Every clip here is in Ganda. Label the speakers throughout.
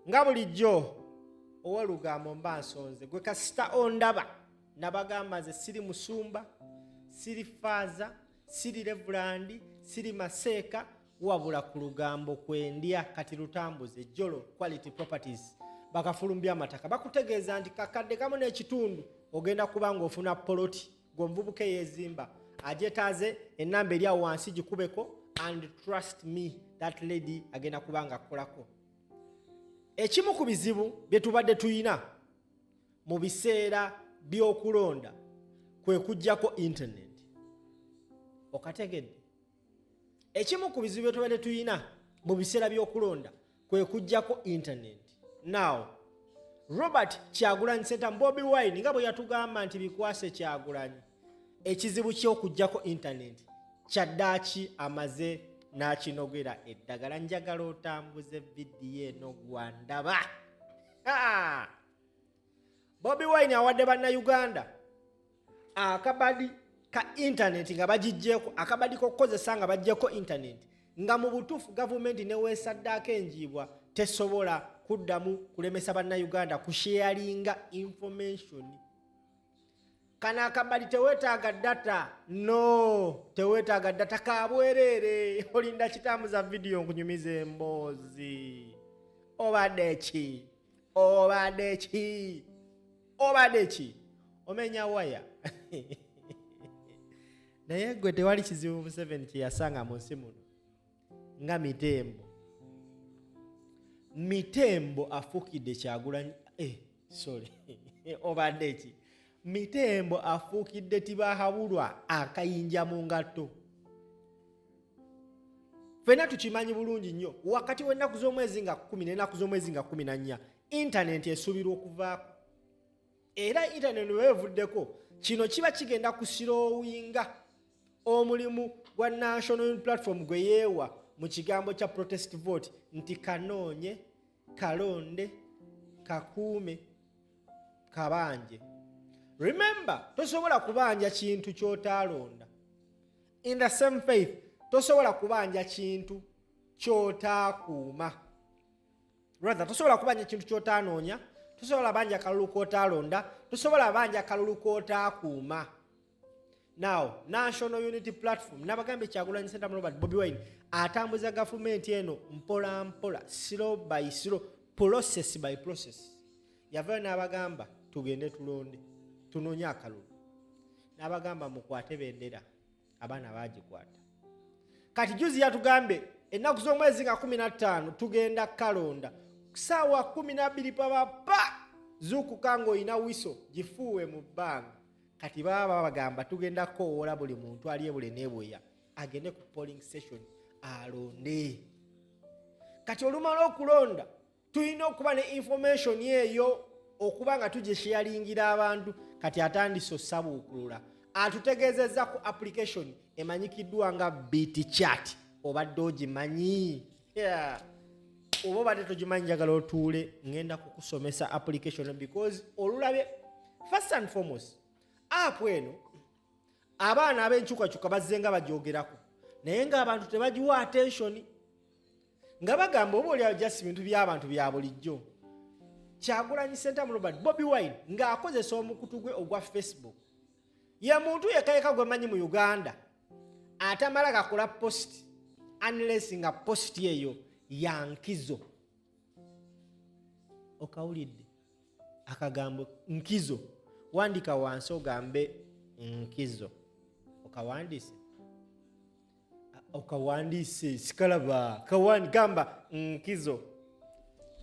Speaker 1: nga bulijjo ow'olugambo mba nsonze gwe kasita ondaba nabagamba nze siri musumba siri faaza siri revulandi siri maseeka wabula ku lugambo kwendya kati lutambuze jolo quality properties bakafulumbya amataka bakutegeeza nti kakadde kamu n'ekitundu ogenda kuba ng'ofuna poloti gw'omuvubuka eyezimba agyetaaze ennamba eri awo wansi gikubeko and trust me that lady agenda kuba nga akkolako. Ekimu ku bizibu bye tubadde tuyina mu biseera by'okulonda kwe kujjako internet. Okategedde ekimu ku bizibu bye tubadde tuyina mu biseera by'okulonda kwe kujjako internet. Now Robert Kyagulanyi Ssentamu Bobi Wine nga bwe yatugamba nti bikwase Kyagulanyi ekizibu ky'okujjako internet kyaddaaki amaze n'akinogera eddagala. Njagala otambuze vidiyo eno gwandaba. Bobi Wine awadde bannayuganda akabadi ka internet nga bagijjeeko, akabadi k'okukozesa nga baggyeko internet nga mu butuufu gavumenti neweesaddaako enjiibwa tesobola kuddamu kulemesa bannayuganda kusharinga information. Kana akabadi teweetaaga data, no teweetaaga data, kabwerere olinda kitambuza vidiyo nkunyumize emboozi. Obadde ki omenya waya. Naye gwe tewali kizibu Museveni kye yasanga mu nsi muno nga mitembo afuukidde Kyagulanyi obadde ki mitembo afuukidde tibahabulwa akayinja mu ngatto. Ffenna tukimanyi bulungi nnyo wakati w'ennaku z'omwezi nga 10 n'ennaku z'omwezi nga 14 internet esuubirwa okuvaako, era internet weevuddeko kino kiba kigenda kusiroowinga omulimu gwa National Unity Platform gwe yeewa mu kigambo kya protest vote nti kanoonye kalonde kakuume kabanje. Remember, tosobola kubanja kintu ky'otaalonda. In the same faith, tosobola kubanja kintu ky'otaakuuma. Rather, tosobola kubanja kintu ky'otaanoonya, tosobola banja kalulu k'otaalonda, tosobola banja kalulu k'otaakuuma. Now, National Unity Platform, nabagambe Kyagulanyi Ssentamu Robert Bobi Wine, atambuza gavumenti eno mpola mpola, slow by slow, process by process. Yavayo n'abagamba tugende tulonde. Tunoonye akalulu. N'abagamba mukwate bendera, abaana baagikwata. Kati juzi yatugambe ennaku z'omwezi nga 15 tugenda kalonda. Ssaawa 12 papa zuukuka ng'olina wiso gifuuwe mu bbanga. Kati baba bagamba tugenda koowola buli muntu ali ebule n'ebweya agende ku polling station alonde. Kati olumala okulonda tulina okuba ne information eyo okuba nga tugisharingira abantu. Kati atandise ossabuukulula atutegeezezza ku application emanyikiddwa nga BT chat. Obadde ogimanyi? Oba obadde togimanyi njagala otuule ngenda kukusomesa application because olulabye first and foremost app eno abaana ab'enkyukakyuka bazze nga bagyogerako naye ng'abantu tebagiwa attention nga bagamba oba oli just bintu by'abantu bya bulijjo. Kyagulanyi Ssentamu Robert Bobi Wine ng'akozesa omukutu gwe ogwa Facebook ye muntu yekayeka gwe manyi mu Uganda atamala gakola post unless nga post eyo ya nkizo. Okawulidde akagambo nkizo, wandika wansi ogambe nkizo. Okawandiise sikalaba kawani gamba nkizo.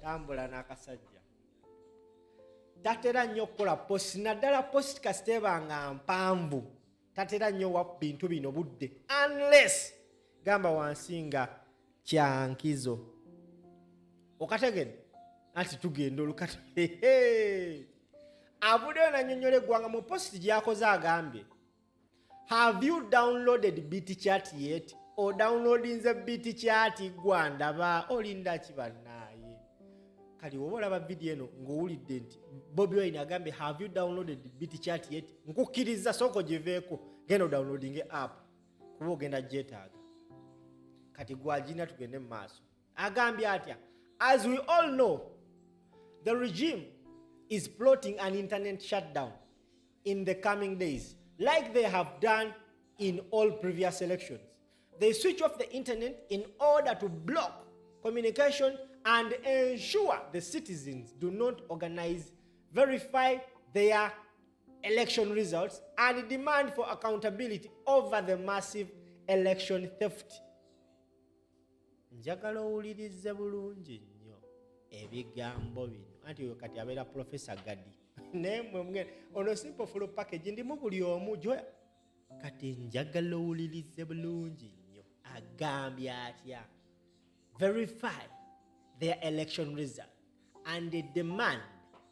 Speaker 1: Tambula n'akasajja tatera nnyo okukola post, naddala post kasiteba nga mpanvu tatera nnyo wa bintu bino budde unless gamba wansi nga kyankizo. Okategedde anti tugenda olukata avuddeyo nannyonnyola eggwanga mu post gy'akoze agambye have you downloaded BT chat yet? O downloadinze BT chat gwandaba olinda kibannaye. Kali woba olaba vidiyo eno ng'owulidde nti Bobi Wine agambye have you downloaded BT chat yet? Nkukkiriza soko giveeko genda odownloadinge app kuba ogenda gyetaaga. Kati gwagina tugende mu maaso. Agambye atya as we all know the regime is plotting an internet shutdown in the coming days, like they have done in all previous elections. They switch off the internet in order to block communication and ensure the citizens do not organize, verify their election results, and demand for accountability over the massive election theft. Njagala owulirize bulungi nnyo ebigambo bino anti oyo kati abeera Professor Gadi naye mmwe ono simple full package ndimu buli omu joya kati njagala owulirize bulungi nnyo agambye atya verify their election result and they demand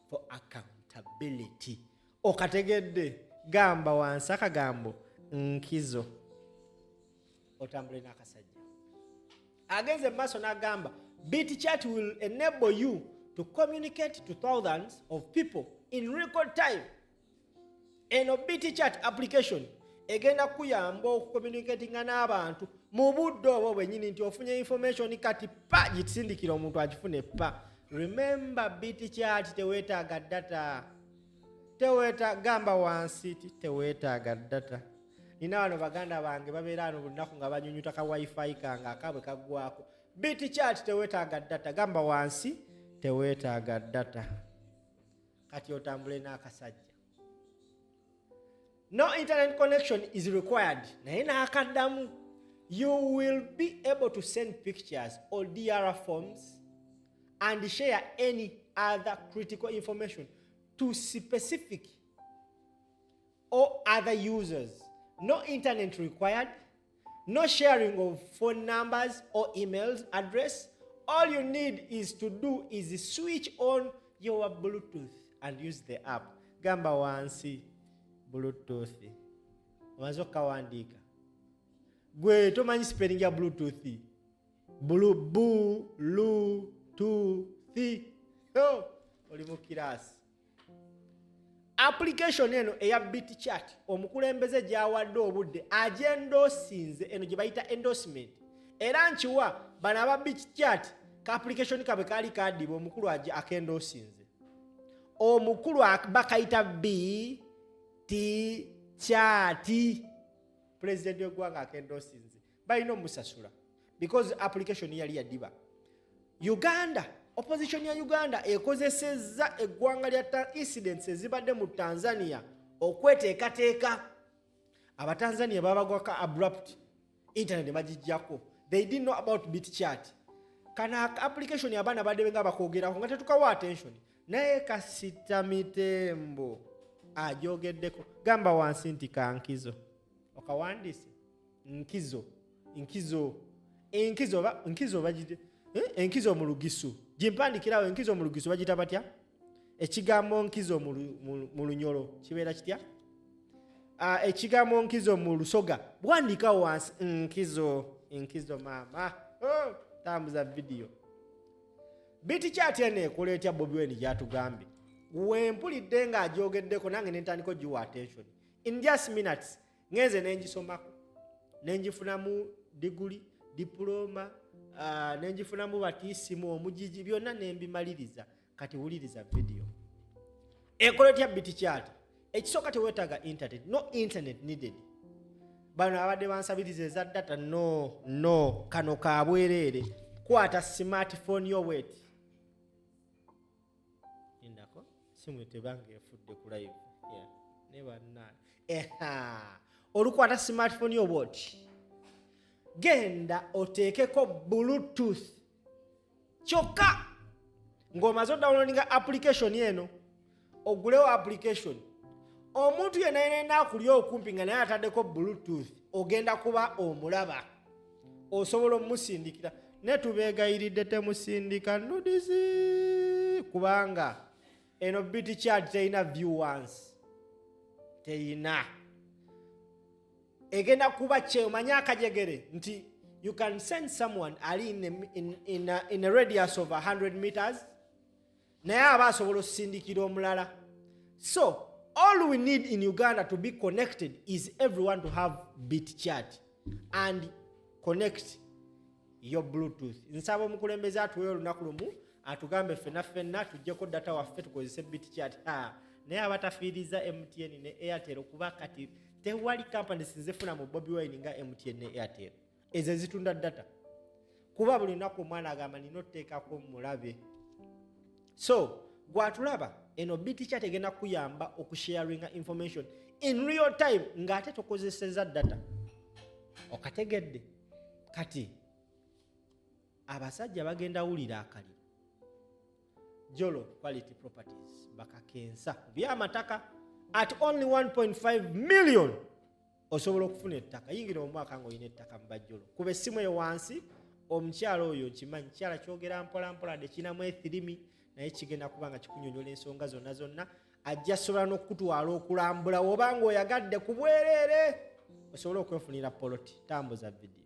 Speaker 1: for accountability. Okategedde gamba wansi akagambo nkizo otambule n'akasajja agenze maaso n'agamba BitChat will enable you to communicate to thousands of people in record time. Eno BitChat application egenda kuyamba okucommunicatinga n'abantu mu budde obwo bwennyini nti ofunye information kati pa gitsindikira omuntu agifune pa. Remember BitChat teweetaaga data. Gamba wansi teweetaaga data. Nina wano baganda bange babeera wano buli lunaku nga banyunyuta ka wifi kange akabwe kaggwako. BitChat teweetaaga data. Gamba wansi teweetaaga data. Kati otambule n'akasajja. No internet connection is required. Naye n'akaddamu. You will be able to send pictures or DR forms and share any other critical information to specific or other users. No internet required. No sharing of phone numbers or emails address. All you need is to do is switch on your Bluetooth and use the app. Gamba wansi Bluetooth. Wazo kawandika. Gwe tomanyi spelling ya Bluetooth. Bluetooth. Oh, oli mu kirasi. Application eno eya BitChat omukulembeze gyawadde obudde agendosinze eno gye bayita endorsement era nkiwa bano aba BitChat ka application kabwe kaali kadibwa omukulu akendosinze omukulu bakayita BitChat president y'eggwanga akendosinze balina omusasula because application yali yadiba. Uganda opposition ya Uganda ekozesezza eggwanga lya incidents ezibadde mu Tanzania okweteekateeka abatanzania babagwaka abrupt internet bagijjako. They didn't know about BitChat. Kana application y'abaana badde nga bakoogerako nga tetukawa attention naye kasita mitembo ajogeddeko. Gamba wansi nti kankizo okawandiise enkizo bagite enkizo mu lugisu jimpandikirawo enkizo mu lugisu bagita batya ekigambo nkizo mu lunyolo kibeera kitya ekigambo nkizo mu lusoga bwandikawo wansi enkizo mama tambuza video. BitChat eno ekola etya Bobi Wine gyatugambye wempulidde nga ajogeddeko nange nentandiko giwa attention in just minutes ngenze nengisomako nenjifunamu diguli diploma nenjifunamu batisimu omujiji byonna nembimaliriza kati wuliriza video. Ekola etya BitChat ekisooka teweetaaga internet. No internet needed. Bano abadde bansabiriza eza data no kano kabwereere kwata smartphone yo wet indako simu tebange efudde ku live never olukwata smartphone yo what genda oteekeko Bluetooth kyokka ng'omaze downloadinga application eno ogulewo application omuntu yenna akulya okumpi nga naye ataddeko Bluetooth ogenda kuba omulaba osobola omusindikira ne tubeegayiridde temusindika nudisi kubanga eno BitChat teyina viewers teyina egenda kuba kyemanya akajegere nti you can send someone ali in a radius of 100 meters naye aba asobola osindikira omulala. So all we need in Uganda to be connected is everyone to have BitChat and connect your Bluetooth. Nsaba omukulembeze atuweyo olunaku lumu atugambe ffenna tujjeko data waffe tukozese BitChat. Naye abatafiiriza MTN ne Airtel kuba kati tewali companies nzifuna mu Bobi Wine nga MTN ne Airtel ezo zitunda data, kuba buli lunaku omwana agamba nina otteekako mulabe. So gwatulaba eno BitChat egenda kuyamba okusharinga information in real time ng'ate tokozeseza data. Okategedde kati abasajja bagenda wulira akaliro Jolo Quality Properties bakakensa byamataka at only 1.5 million osobola okufuna ettaka. Yingira omwaka ng'olina ettaka mu Bajjolo. Kuba essimu eyo wansi omukyalo oyo kimanyi kyala kyogera mpola de kinamu ethirimi naye kigenda kubanga kikunyonyola ensonga zonna ajja sobola n'okutwala okulambula obanga oyagadde ku bwereere osobola okwefunira poloti. Tambuza video.